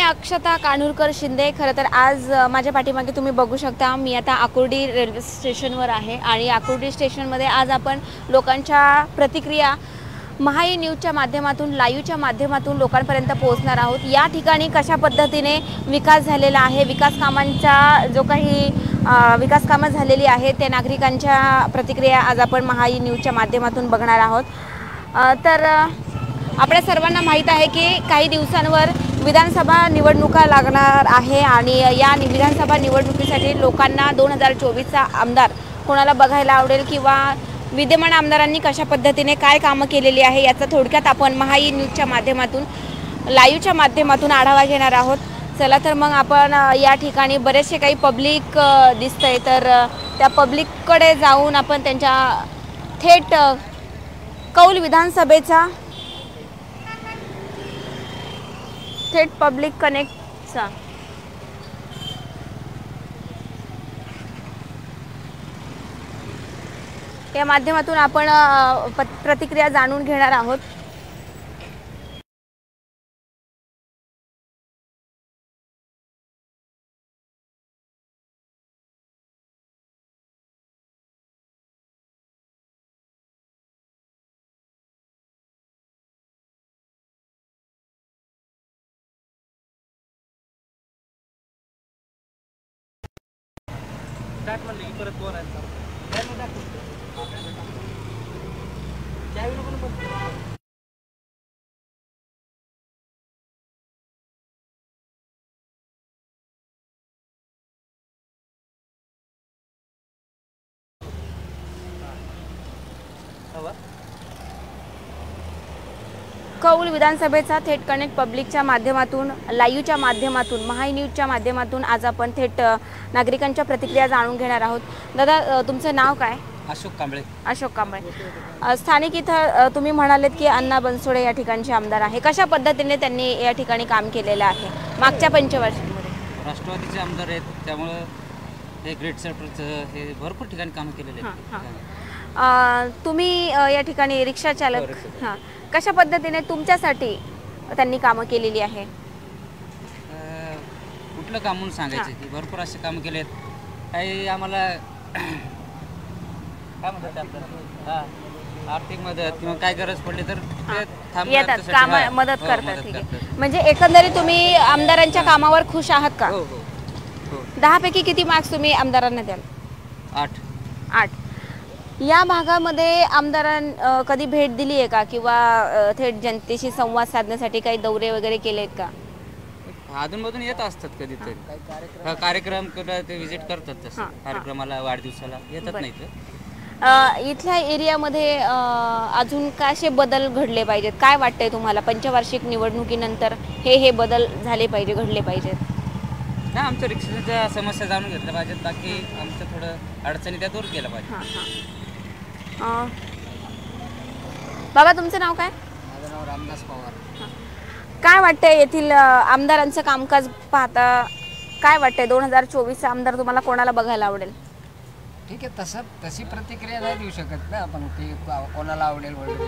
अक्षता कान्हूरकर शिंदे। खरं तर आज माझ्या पाठीमागे तुम्ही बघू शकता, मी आता आकुर्डी रेल्वे स्टेशनवर आहे आणि आकुर्डी स्टेशनमध्ये आज आपण लोकांच्या प्रतिक्रिया महाई न्यूजच्या माध्यमातून, लाईव्हच्या माध्यमातून लोकांपर्यंत पोहोचणार आहोत। या ठिकाणी कशा पद्धतीने विकास झालेला आहे, विकास कामांचा जो काही विकास कामं झालेली आहेत त्या नागरिकांच्या प्रतिक्रिया आज आपण महाई न्यूजच्या माध्यमातून बघणार आहोत। तर आपल्या सर्वांना माहीत आहे की काही दिवसांवर विधानसभा निवडणुका लागणार आहे आणि या विधानसभा निवडणुकीसाठी लोकांना 2024चा आमदार कोणाला बघायला आवडेल किंवा विद्यमान आमदारांनी कशा पद्धतीने काय कामं केलेली आहे याचा थोडक्यात आपण महाई न्यूजच्या माध्यमातून, लाईव्हच्या माध्यमातून आढावा घेणार आहोत। चला तर मग आपण या ठिकाणी बरेचसे काही पब्लिक दिसतंय, तर त्या पब्लिककडे जाऊन आपण त्यांच्या थेट कौल विधानसभेचा थेट पब्लिक कनेक्टचा या माध्यमातून आपण प्रतिक्रिया जाणून घेणार आहोत। कौल विधानसभेचा थेट कनेक्ट पब्लिकच्या माध्यमातून, लाईव्हच्या माध्यमातून, महाई न्यूजच्या माध्यमातून आज आपण थेट नागरिकांच्या प्रतिक्रिया जाणून घेणार आहोत। दादा, तुमचं नाव काय? अशोक कांबळे। अशोक कांबळे। स्थानिक इथं तुम्ही म्हणालेत की अण्णा बनसोडे या ठिकाणचे आमदार आहे, कशा पद्धतीने त्यांनी या ठिकाणी काम केलेलं आहे मागच्या पंचवार्षिकमध्ये? राष्ट्रवादीचे आमदार आहेत, त्यामुळे हे ग्रेट सेक्टरचं हे भरपूर ठिकाणी काम केलेले आहेत। तुम्ही या ठिकाणी रिक्षा चालक, हां, कशा पद्धतीने तुमच्यासाठी त्यांनी कामं केलेली आहे? कुठलं काम म्हणून सांगायचं की भरपूर असे कामं केले आहेत। काही आम्हाला काय म्हणतात आपल्याला, आर्थिक मदत किंवा काय गरज पडली तर ते येतात, काम मदत करतात। ठीक आहे, म्हणजे एकंदरीत तुम्ही आमदारांच्या कामावर खुश आहात का? हो हो हो। 10 पैकी किती मार्क्स तुम्ही आमदारांना द्याल? 8। या भागामध्ये आमदारांनी कधी भेट दिली आहे का किंवा थेट जनतेशी संवाद साधण्यासाठी काही दौरे वगैरे केले आहेत का? अधूनमधून येत असतात कधीतरी, कार्यक्रम ते विजिट करतात, तसं कार्यक्रमाला, वाढदिवसाला येतात नाही तर। इथल्या एरियामध्ये अजून कसे बदल घडले पाहिजेत, काय वाटतंय तुम्हाला? पंचवार्षिक निवडणुकीनंतर हे बदल झाले पाहिजे, घडले पाहिजेत? नाही, आमच्या रिक्षाच्या समस्या जाणून घेतल्या पाहिजेत, बाकी आमचं थोडं अडचणी त्या दूर केल्या पाहिजे। बाबा, तुमचं नाव काय? माझं नाव रामदास पवार। काय वाटतंय येथील आमदारांचं कामकाज पाहता? काय वाटतंय 2024चा आमदार तुम्हाला कोणाला बघायला आवडेल? ठीक आहे, तशी प्रतिक्रिया नाही देऊ शकत ना आपण की कोणाला आवडेल वगैरे,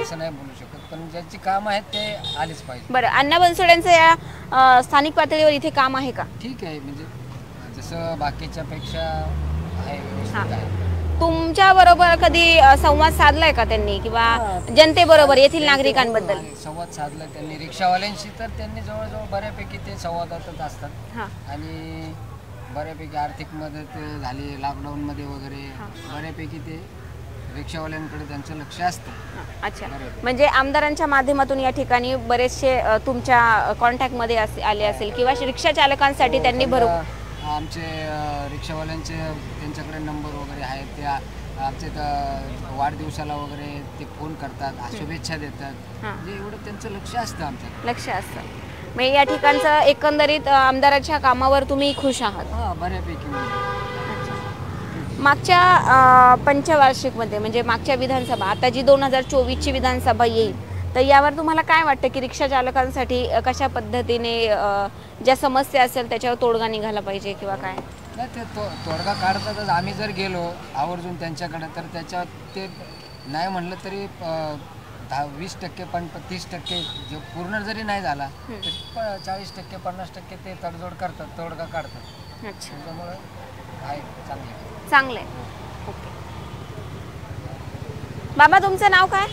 तसं नाही बोलू शकत, पण ज्यांची काम आहेत ते आलेच पाहिजे। बरं, अण्णा बनसोडेंचं या स्थानिक पातळीवर इथे काम आहे का? ठीक आहे, म्हणजे जसं बाकीच्या पेक्षा आहे, व्यवस्थित आहे। तुमच्या बरोबर कधी संवाद साधलाय का त्यांनी किंवा जनतेबरोबर, येथील नागरिकांबद्दल? संवाद साधला त्यांनी रिक्षावाल्यांशी, तर त्यांनी जवळजवळ बऱ्यापैकी ते संवादातच असतात आणि बऱ्यापैकी आर्थिक मदत झाली लॉकडाऊनमध्ये वगैरे, बऱ्यापैकी ते रिक्षावाल्यांकडे त्यांचं लक्ष असतं। अच्छा, म्हणजे आमदारांच्या माध्यमातून या ठिकाणी बरेचसे तुमच्या कॉन्टॅक्टमध्ये आले असेल किंवा रिक्षा चालकांसाठी त्यांनी आमचे रिक्षावाल्यांचे त्यांच्याकडे नंबर वगैरे आहेत, ते आमचे वाढदिवसाला वगैरे ते फोन करतात, शुभेच्छा देतात, म्हणजे एवढं त्यांचं लक्ष असतं, आमचं लक्ष असतं। मग या ठिकाणचं एकंदरीत आमदाराच्या कामावर तुम्ही खुश आहात? हां, बऱ्यापैकी। मागच्या पंचवार्षिकमध्ये, म्हणजे मागच्या विधानसभा, आता जी 2024ची विधानसभा येईल, तर यावर तुम्हाला काय वाटतं की रिक्षा चालकांसाठी कशा पद्धतीने ज्या समस्या असेल त्याच्यावर तोडगा निघाला पाहिजे किंवा काय? नाही, ते तोडगा काढतातच। आम्ही जर गेलो आवर्जून त्यांच्याकडे, तर त्याच्यात ते नाही म्हणलं तरी 20% पण 30% जो पूर्ण जरी नाही झाला तरी 40% 50% ते तडजोड करतात, तोडगा काढतात. अच्छा, त्याच्यामुळे आहे चांगले. चांगलं आहे. ओके. बाबा तुमचं नाव काय?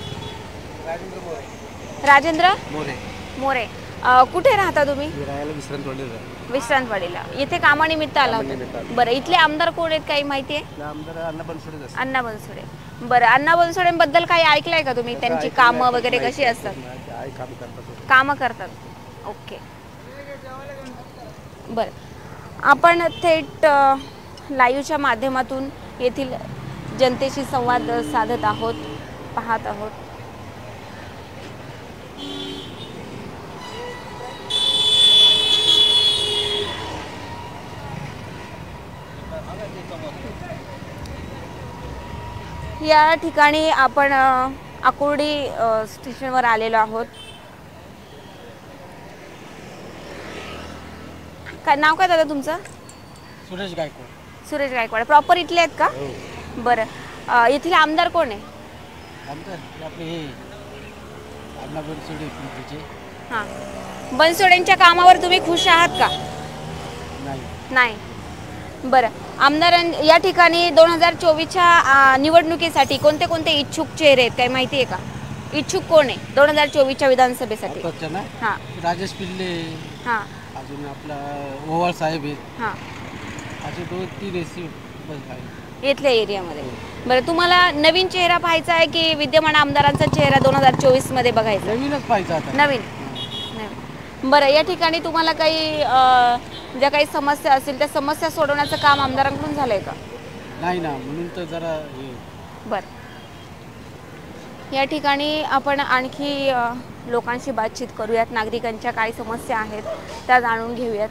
राजेंद्र मोरे. राजेंद्र मोरे. मोरे. कुठे राहता तुम्ही? राहायला विश्रांतवाडीला. विश्रांतवाडीला. इथे कामानिमित्त आला होता. बरं, इथले आमदार कोण आहेत काही माहिती आहे? आमदार अण्णा बनसोडे. अण्णा बनसोडे. बरं, अण्णा बनसोडेंबद्दल काही ऐकलंय का तुम्ही? त्यांची कामं वगैरे कशी असतात? कामं करतात. ओके. बरं, आपण थेट लाईव्हच्या माध्यमातून येथील जनतेशी संवाद साधत आहोत, पाहत आहोत. या ठिकाणी आपण आकुर्डी स्टेशनवर आलेलो आहोत. काय नाव काय दादा तुमचं? सुरेश गायकवाड. सुरेश गायकवाड. प्रॉपर इथले आहेत का? बरं, इथले आमदार कोण आहे? आमदार आपले हे अण्णा बनसोडे. हां, बनसोडेंच्या कामावर तुम्ही खुश आहात का? नाही. बरं, आमदार या ठिकाणी 2024च्या निवडणुकीसाठी कोणते कोणते इच्छुक चेहरे आहेत काही माहिती आहे का? इच्छुक कोण आहे 2024च्या विधानसभेसाठी? हां, राजेश पिल्ले. हां, अजून आपला ओवाळ साहेब आहेत. हां, असे 2-3 एसी इथल्या एरियामध्ये. बरं, तुम्हाला नवीन चेहरा पाहायचा आहे की विद्यमान आमदारांचा चेहरा 2024 मध्ये बघायचा? नवीनच पाहिजे आता. नवीन. बरं, या ठिकाणी तुम्हाला काही ज्या काही समस्या असतील त्या समस्या सोडवण्याचं काम आमदारांकडून झालंय का? नाही ना, म्हणून तर जरा. बरं, या ठिकाणी आपण आणखी लोकांशी बातचीत करूयात. नागरिकांच्या काय समस्या आहेत त्या जाणून घेऊयात.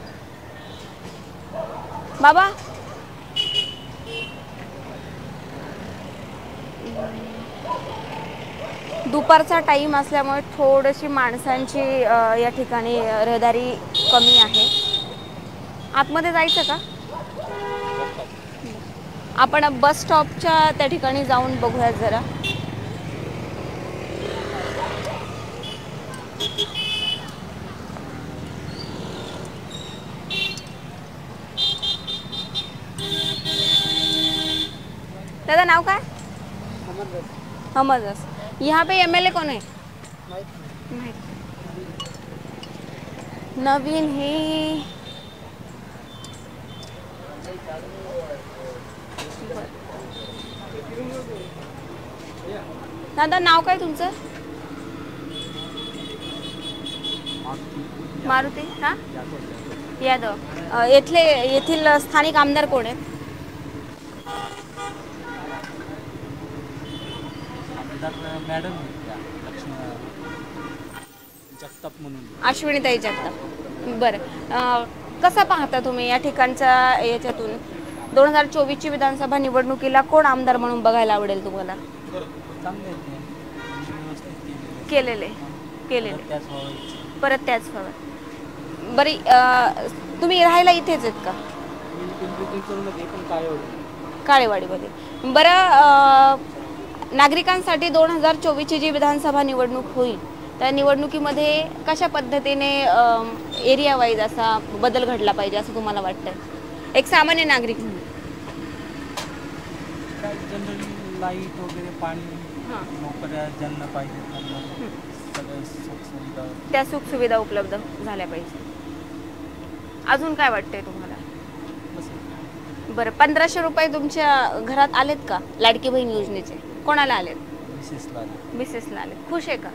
बाबा, दुपारचा टाईम असल्यामुळे थोडीशी माणसांची या ठिकाणी रहदारी कमी आहे. आतमध्ये जायचं का? आपण बस स्टॉपच्या त्या ठिकाणी जाऊन बघूयात जरा. दादा नाव काय? हमदस. यहाँ पे एमएलए कौन है? नवीन ही. दादा नाव काय तुमचं? मारुती. हा, यादव. येथील स्थानिक आमदार कोण आहेत? मॅडम जगताप म्हणून. अश्विनीताई जगताप. बरं, कसं पाहता तुम्ही या ठिकाणच्या याच्यातून 2024ची विधानसभा निवडणुकीला कोण आमदार म्हणून बघायला आवडेल तुम्हाला? केलेले परत त्याच व्हावं. बरं, तुम्ही राहायला इथेच आहेत का? काळेवाडीमध्ये. बरं, नागरिकांसाठी 2024ची जी विधानसभा निवडणूक होईल त्या निवडणुकीमध्ये कशा पद्धतीने एरिया वाईज असा बदल घडला पाहिजे असं तुम्हाला वाटतंय एक सामान्य नागरिक म्हणून? जनरल लाईट वगैरे, पाणी, नोकऱ्या ज्यांना पाहिजे त्या सुखसुविधा उपलब्ध झाल्या पाहिजे. अजून काय वाटतंय तुम्हाला? बरं, 1500 रुपये तुमच्या घरात आलेत का लाडकी बहीण योजनेचे? कोणाला आलेत? मिसेसला आलेत. खुश आहे का?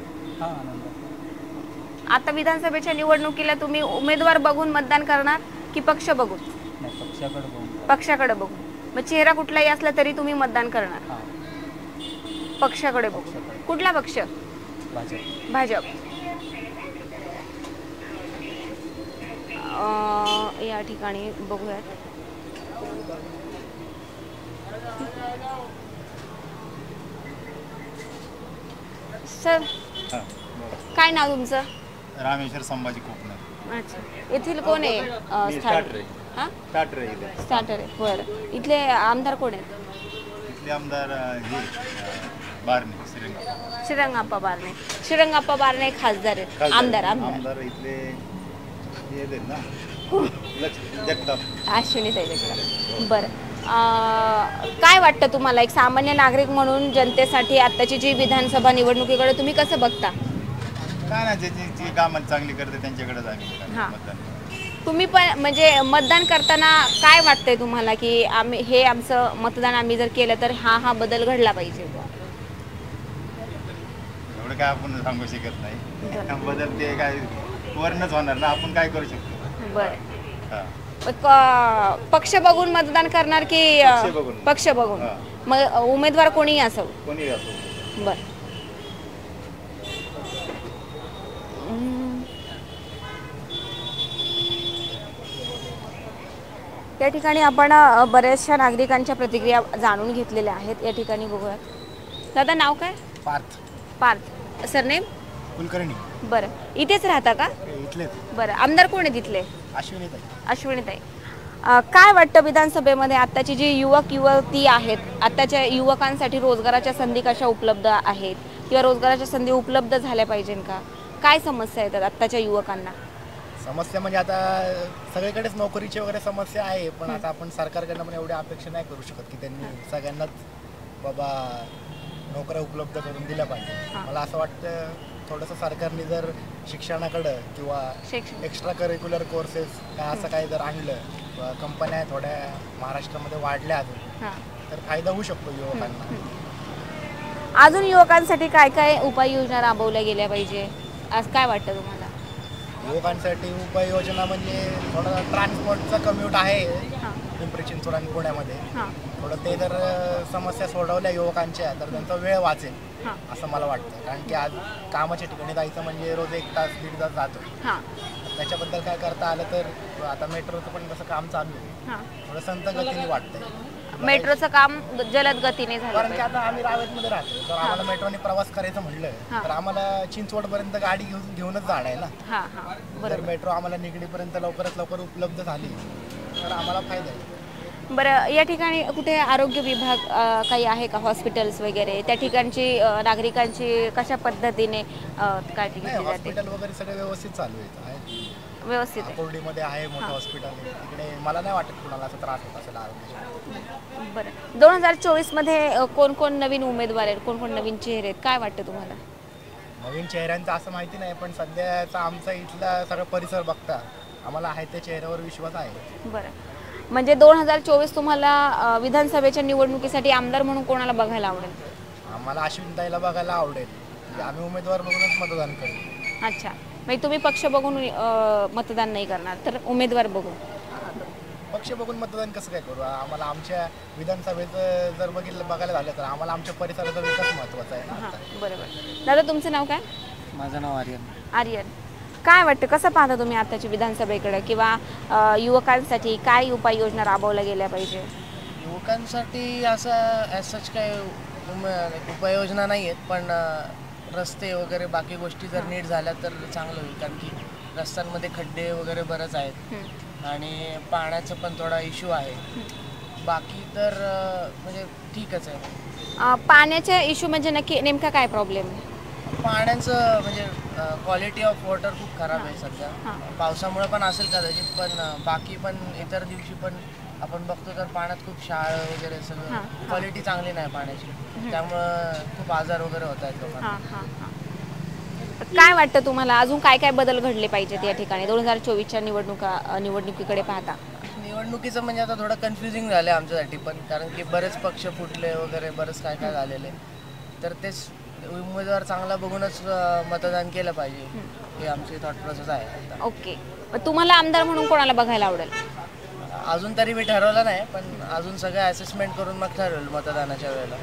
आता विधानसभेच्या निवडणुकीला तुम्ही उमेदवार बघून मतदान करणार की पक्ष बघून? पक्षाकडे बघून. मग चेहरा कुठलाही असला तरी तुम्ही मतदान करणार? पक्षाकडे बघून. कुठला पक्ष? भाजप. या ठिकाणी बघूयात. सर, काय नाव तुमचं? रामेश्वर संभाजी कोकणे. अच्छा, येथील कोण आहे? स्टार्टर आहे. बरं, इथले आमदार कोण आहेत? इथले आमदार हे बारणे, श्रीरंगाप्पा बारणे. श्रीरंगाप्पा बारणे खासदार आहेत, आमदार आमदार आमदार इथले हे आहेत ना जगताप. अश्विनीताई जगताप. बरं, काय वाटतं तुम्हाला एक सामान्य नागरिक म्हणून जनतेसाठी आत्ताची जी विधानसभा निवडणुकीकडे तुम्ही कसं बघता? काय ना जी जी कामं चांगली करते त्यांच्याकडेच आम्ही हां. मतदान. तुम्ही पण म्हणजे मतदान करताना काय वाटतंय तुम्हाला की आम्ही हे आमचं मतदान आम्ही जर केलं तर हा बदल घडला पाहिजे? एवढं काय आपण सांगू शकत नाही. बदल ते काय वरनच होणार ना, आपण काय करू शकतो. बरं, हां. पक्ष बघून मतदान करणार की पक्ष बघून. पक्ष बघून? हां. मग उमेदवार कोणीही असावं? कोणी असो. बर. या ठिकाणी आपण बऱ्याचशा नागरिकांच्या प्रतिक्रिया जाणून घेतलेल्या आहेत. या ठिकाणी बघूयात. दादा नाव काय? पार्थ पार्थ. सरनेम? कुलकर्णी. बरं, इथेच राहता का? इथले बरं, आमदार कोण आहे तिथले? अश्विनीताई. अश्विनीताई. काय वाटतं विधानसभेमध्ये आत्ताची जी युवक युवती आहेत, आत्ताच्या युवकांसाठी रोजगाराच्या संधी कशा उपलब्ध आहेत किंवा रोजगाराच्या संधी उपलब्ध झाल्या पाहिजेत का? काय समस्या येतात आत्ताच्या युवकांना? समस्या म्हणजे आता सगळीकडेच नोकरीची वगैरे समस्या आहे, पण आता आपण सरकारकडनं पण एवढी अपेक्षा नाही करू शकत की त्यांनी सगळ्यांनाच बाबा नोकऱ्या उपलब्ध करून दिल्या पाहिजे. मला असं वाटतं थोडंसं सरकारने जर शिक्षणाकडं किंवा एक्स्ट्रा करिक्युलर कोर्सेस काय असं काही जर आणलं, कंपन्या थोड्या महाराष्ट्रामध्ये वाढल्या अजून, तर फायदा होऊ शकतो युवकांना. अजून युवकांसाठी काय काय उपाययोजना राबवल्या गेल्या पाहिजे आज काय वाटतं तुम्हाला? युवकांसाठी उपाययोजना म्हणजे थोडं ट्रान्सपोर्टचा कम्यूट आहे पिंपरी चिंचवड आणि पुण्यामध्ये, थोडं ते जर समस्या सोडवल्या युवकांच्या तर त्यांचा वेळ वाचेल असं मला वाटतं. कारण की आज कामाच्या ठिकाणी जायचं म्हणजे रोज 1 तास 1.5 तास जातो. त्याच्याबद्दल काय करता आलं तर आता मेट्रोचं पण कसं काम चालू आहे, थोडं संत गतीने वाटतंय. मेट्रोचं काम जलद गतीने झालं कारण की आता आम्ही रावेतमध्ये राहतो, तर आम्हाला मेट्रोने प्रवास करायचं म्हणलं तर आम्हाला चिंचवडपर्यंत गाडी घेऊनच जाणं आहे ना. जर मेट्रो आम्हाला निगडीपर्यंत लवकरात लवकर उपलब्ध झाली तर आम्हाला फायदा आहे. बरं, या ठिकाणी कुठे आरोग्य विभाग काही आहे का, हॉस्पिटल्स वगैरे त्या ठिकाणची नागरिकांची कशा पद्धतीने काळजी घेतली जाते? हॉस्पिटल वगैरे सगळे व्यवस्थित चालू आहेत. व्यवस्थित आहे? कोर्डीमध्ये आहे मोठं हॉस्पिटल, तिकडे मला नाही वाटत कुणाला असा त्रास होत असेल आरोग्याचा. बरं, 2024 मध्ये कोण कोण नवीन उमेदवार आहेत, कोण कोण नवीन चेहरे आहेत, काय वाटतं तुम्हाला? नवीन चेहऱ्यांचं असं माहिती नाही, पण सध्याचा आमचा इथला सगळं परिसर बघता आम्हाला आहे त्या चेहऱ्यावर विश्वास आहे. बरं, म्हणजे 2024 तुम्हाला विधानसभेच्या निवडणुकीसाठी आमदार म्हणून कोणाला बघायला आवडेल? आम्हाला अश्विनीताईला बघायला आवडेल. आम्ही उमेदवार बघूनच मतदान करू. अच्छा, म्हणजे तुम्ही पक्ष बघून मतदान नाही करणार तर उमेदवार बघून? पक्ष बघून मतदान कसं काय करू? आम्हाला आमच्या विधानसभेचं जर बघायला झालं तर आम्हाला आमच्या परिसराचा विकास महत्त्वाचा आहे ना. बरोबर. दादा तुमचं नाव काय? माझं नाव आर्यन. आर्यन, काय वाटतं कसं पाहता तुम्ही आताच्या विधानसभेकडे किंवा युवकांसाठी काय उपाययोजना राबवल्या गेल्या पाहिजे? युवकांसाठी असं सच काही उपाययोजना नाही आहेत, पण रस्ते वगैरे बाकी गोष्टी जर नीट झाल्या तर चांगलं होईल. कारण की रस्त्यांमध्ये खड्डे वगैरे बरेच आहेत आणि पाण्याचं पण थोडा इश्यू आहे. बाकी तर म्हणजे ठीकच आहे. पाण्याचा इश्यू म्हणजे नक्की नेमका काय प्रॉब्लेम आहे? पाण्याचं म्हणजे क्वालिटी ऑफ वॉटर खूप खराब आहे सध्या. पावसामुळे पण असेल कदाचित, पण बाकी पण इतर दिवशी पण आपण बघतो तर पाण्यात खूप शाळ वगैरे सगळं क्वालिटी चांगली नाही पाण्याची, त्यामुळं खूप आजार वगैरे होत आहेत लोकांना. काय वाटतं तुम्हाला अजून काय काय बदल घडले पाहिजेत या ठिकाणी 2024च्या निवडणुकीकडे पाहता? निवडणुकीचं म्हणजे आता थोडं कन्फ्युजिंग झालं आहे आमच्यासाठी पण, कारण की बरेच पक्ष फुटले वगैरे बरेच काय काय झालेले, तर तेच उमेदवार चांगला बघूनच मतदान केलं पाहिजे हे आमची थॉट प्रोसेस आहे. ओके, तुम्हाला आमदार म्हणून कोणाला बघायला आवडेल? अजून तरी मी ठरवलं नाही, पण अजून सगळं असेसमेंट करून मग ठरवेल मतदानाच्या वेळेला.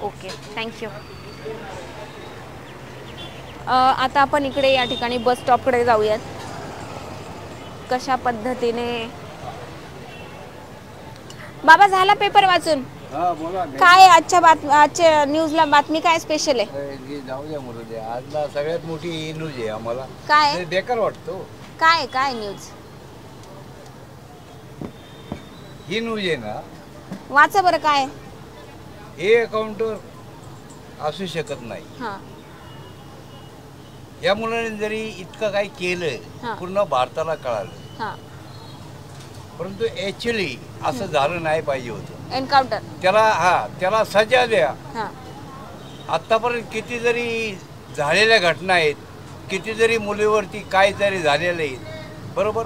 Okay, thank you. आता आपण इकडे या ठिकाणी बस स्टॉपकडे जाऊयात. कशा पद्धतीने बाबा झाला पेपर वाचून? काय आजच्या न्यूजला बातमी काय स्पेशल आहे? जाऊ द्या मुलं द्या. आजला सगळ्यात मोठी ही न्यूज आहे आम्हाला. काय बेकार वाटतो? काय न्यूज? ही न्यूज आहे ना, वाचा बरं काय. ए अकाउंटवर असू शकत नाही. हां या मुलाने जरी इतकं काही केलं पूर्ण भारताला कळालं, हां परंतु ऍक्च्युली असं झालं नाही पाहिजे होतं. एन्काउंटर. त्याला सजा द्या. हां आतापर्यंत किती जरी झालेल्या घटना आहेत, किती जरी मुलीवरती काय जरी झालेलं आहे, बरोबर,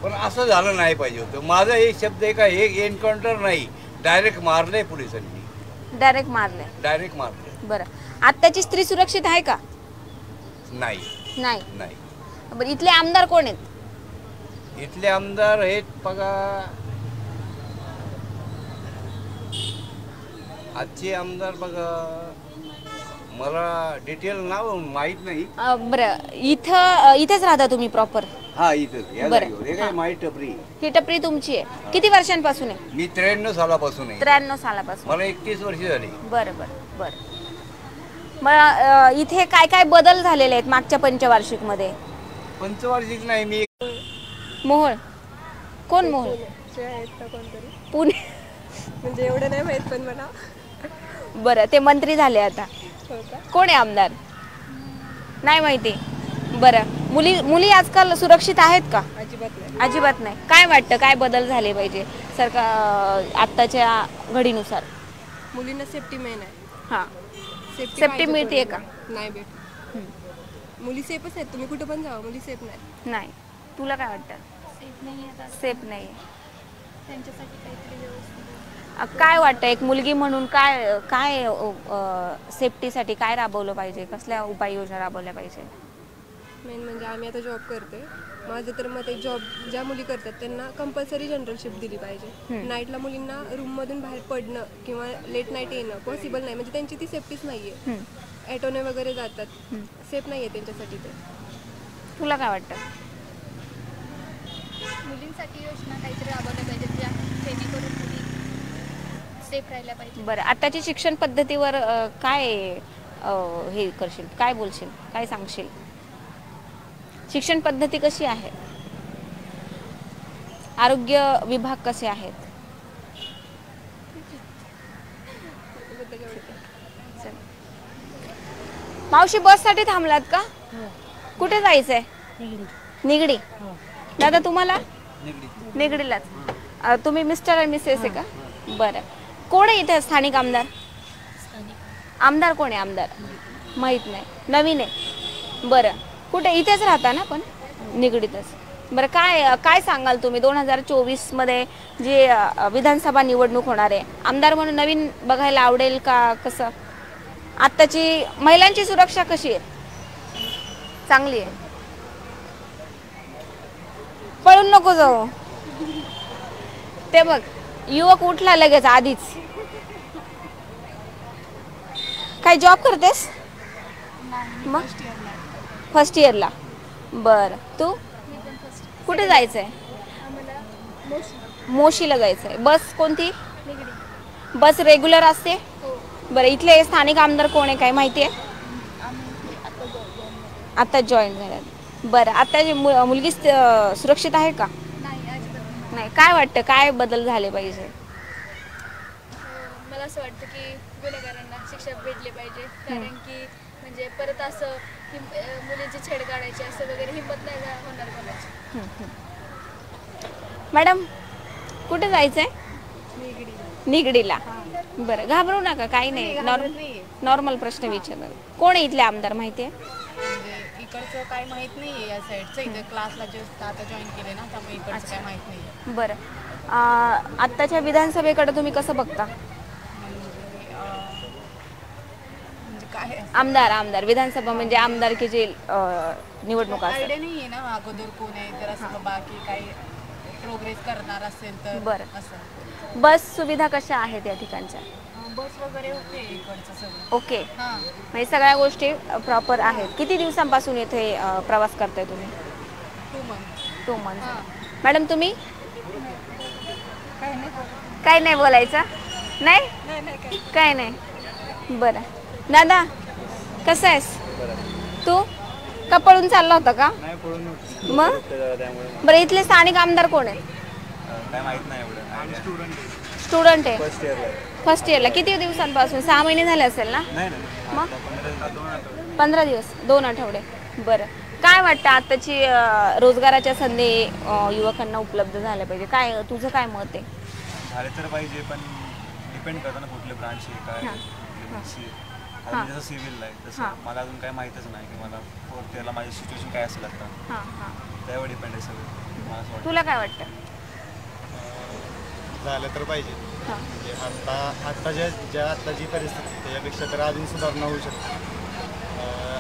पण असं झालं नाही पाहिजे होतं. माझा एक शब्द आहे का, एक एन्काउंटर नाही, डायरेक्ट मारलंय पोलिसांनी. डायरेक्ट मारले. बरं, आत्ताची स्त्री सुरक्षित आहे का? नाही. नाही. बरं, इथले आमदार कोण आहेत? इथले आमदार आहेत बघा, आजचे आमदार बघा, मला डिटेल नाव माहित नाही. बरं, इथेच राहता तुम्ही प्रॉपर? हा, इथेच. माई टपरी. ही टपरी तुमची आहे? किती वर्षांपासून आहे? मी 93 सालापासून आहे. 93 सालापासून. मला 31 वर्ष झाली. बरं. मग इथे काय काय बदल झालेले आहेत मागच्या पंचवार्षिक मध्ये? पंचवार्षिक नाही, मी मोहोळ. कोण मोहोळ? पुणे. म्हणजे एवढं नाही माहित पण मला. बरं, ते मंत्री झाले आता. कोण आहे आमदार? नाही माहिती. बरं, मुली आजकाल सुरक्षित आहेत का? अजिबात नाही. काय वाटतं, काय बदल झाले पाहिजे सरकार आत्ताच्या घडीनुसार? मुलींना सेफ्टी मेन आहे. हां, सेफ्टी मिळते का? नाही भेट. मुली सेफच आहेत, तुम्ही कुठं पण जावा, मुली सेफ नाही. नाही. तुला काय वाटतं? सेफ नाही. त्यांच्यासाठी काहीतरी व्यवस्थित. काय वाटतं, एक मुलगी म्हणून काय काय सेफ्टीसाठी काय राबवलं पाहिजे? कसल्या उपाययोजना राबवल्या पाहिजे? मेन म्हणजे आम्ही आता जॉब करते. माझं तर मत एक, जॉब ज्या मुली करतात त्यांना कंपल्सरी जनरल शिफ्ट दिली पाहिजे. नाईटला मुलींना रूममधून बाहेर पडणं किंवा लेट नाईट येणं पॉसिबल नाही. म्हणजे त्यांची ती सेफ्टीच नाही आहे. ॲटोने वगैरे जातात, सेफ नाही आहे त्यांच्यासाठी ते. तुला काय वाटतं? मुलींसाठी योजना काहीतरी राबवल्या पाहिजेत ज्या जेणेकरून मुली सेफ राहिल्या पाहिजे. बरं, आताची शिक्षण पद्धतीवर काय हे करशील, काय बोलशील, काय सांगशील? शिक्षण पद्धती कशी आहे? आरोग्य विभाग कसे आहेत? मावशी, बससाठी थांबलात का? कुठे जायचंय? निगडी. दादा, तुम्हाला? निगडीलाच. तुम्ही मिस्टर आणि मिसेस आहे का? बरं, कोण आहे इथे स्थानिक आमदार? आमदार कोण आहे? आमदार माहित नाही, नवीन आहे. बरं, कुठे? इथेच राहता ना पण? निगडीतच. बरं, काय सांगाल तुम्ही 2024 मध्ये जे विधानसभा निवडणूक होणार आहे, आमदार म्हणून नवीन बघायला आवडेल का? कसं आत्ताची महिलांची सुरक्षा कशी आहे? चांगली आहे. पळून नको जाऊ. ते बघ, युवक उठला लगेच आधीच. काय जॉब करतेस? मग फर्स्ट इयरला. बरं, तू कुठे जायचंय? मोशीला जायचंय. बस कोणती? बस रेग्युलर असते? बरं, इथले स्थानिक आमदार कोण आहे, काय माहिती आहे? आता जॉईन झाल्यात. बरं, आता मुलगी सुरक्षित आहे का? नाही. काय वाटतं, काय बदल झाले पाहिजे? मला असं वाटतं की गुन्हेगारांना शिक्षा भेटली पाहिजे. कारण की म्हणजे परत असं की मुलींची छेड काढायची असं वगैरे हिंमत नाही होणार कोणाची. मॅडम, कुठे जायचंय? निगडीला. बरं, घाबरू नका, काही नाही, नॉर्मल प्रश्न विचारणार. कोण आहे इथले आमदार, माहिती आहे? इकडचं काय माहित नाहीये, या साईडचं. इथे क्लासला जस्ट आता जॉईन केले ना, त्यामुळे इकडचं काय माहित नाहीये. बरं, आत्ताच्या विधानसभेकडे तुम्ही कसं बघता? काय आमदार विधानसभा म्हणजे आमदारकीची निवडणूक असते. आयडिया नाहीये ना अगोदर कोण आहे, तर असं बाकी काही प्रोग्रेस करणार असेल तर. बरं, असं बस सुविधा कशा आहेत या ठिकाणच्या? बस वगैरे ओके इकडचं सगळं. ओके, म्हणजे सगळ्या गोष्टी प्रॉपर आहेत. किती दिवसांपासून इथे प्रवास करताय तुम्ही? 2 मंथ. मॅडम, तुम्ही? काय नाही बोलायचं? नाही, काय नाही. बरं, दादा कसं आहेस तू? का पळून चालला होता का? मग बरं, इथले स्थानिक आमदार कोण आहेत? काय माहित नाही एवढं. स्टुडंट आहे. फर्स्ट इयरला किती दिवसांपासून? 6 महिने झाले असेल ना? मग 15 दिवस, 2 आठवडे. बरं, काय वाटतं आताची रोजगाराच्या संधी युवकांना उपलब्ध झाल्या पाहिजे, काय तुझं काय मत आहे? झाले तर पाहिजे, पण डिपेंड करतं ना कुठले ब्रांच आहे काय. जसं सिव्हिल आहे तसं मला अजून काही माहीतच नाही की मला फोर्थ इयरला माझी सिच्युएशन काय असेल आता, त्यावर डिपेंड आहे सगळं. मला असं वाटतं. तुला काय वाटतं? झालं तर पाहिजे. म्हणजे आता जी परिस्थिती त्याच्यापेक्षा तर अजून सुधारणा होऊ शकते.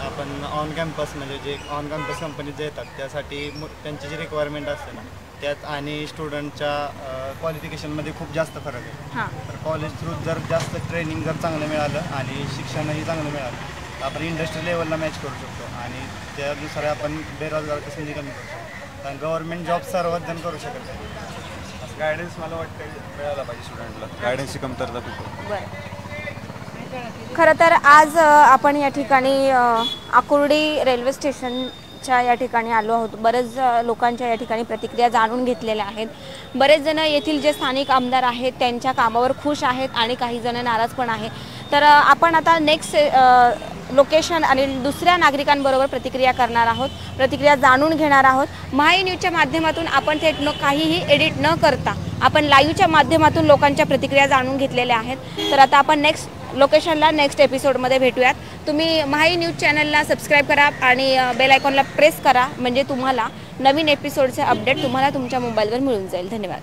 आपण ऑन कॅम्पस म्हणजे जे ऑन कॅम्पस कंपनीत जे येतात त्यासाठी त्यांची जी रिक्वायरमेंट असते ना त्यात आणि स्टुडंटच्या क्वालिफिकेशनमध्ये खूप जास्त फरक आहे. तर कॉलेज थ्रू जर जास्त ट्रेनिंग जर चांगलं मिळालं आणि शिक्षणही चांगलं मिळालं तर आपण इंडस्ट्री लेवलला मॅच करू शकतो आणि त्यानुसार आपण बेरोजगारची संधी कमी करू शकतो. कारण गव्हर्नमेंट जॉब सर्वच जण करू शकत नाही. असं गायडन्स मला वाटतं मिळाला पाहिजे स्टुडंटला. गायडन्सची कमतरता खूप आहे. बरं, खरं तर आज आपण या ठिकाणी आकुर्डी रेल्वे स्टेशनच्या या ठिकाणी आलो आहोत. बरेच लोकांच्या या ठिकाणी प्रतिक्रिया जाणून घेतलेल्या आहेत. बरेच जण येथील जे स्थानिक आमदार आहेत त्यांच्या कामावर खुश आहेत आणि काही जण नाराज पण आहे. तर आपण आता नेक्स्ट लोकेशन आणि दुसऱ्या नागरिकांबरोबर प्रतिक्रिया करणार आहोत, प्रतिक्रिया जाणून घेणार आहोत. महाई न्यूजच्या माध्यमातून आपण थेट काहीही एडिट न करता आपण लाईव्हच्या माध्यमातून लोकांच्या प्रतिक्रिया जाणून घेतलेल्या आहेत. तर आता आपण नेक्स्ट लोकेशनला नेक्स्ट एपिसोडमध्ये भेटूयात. तुम्ही महाई न्यूज चॅनलला सबस्क्राईब करा आणि बेल आयकॉनला प्रेस करा, म्हणजे तुम्हाला नवीन एपिसोडचे अपडेट तुम्हाला तुमच्या मोबाईलवर मिळून जाईल. धन्यवाद.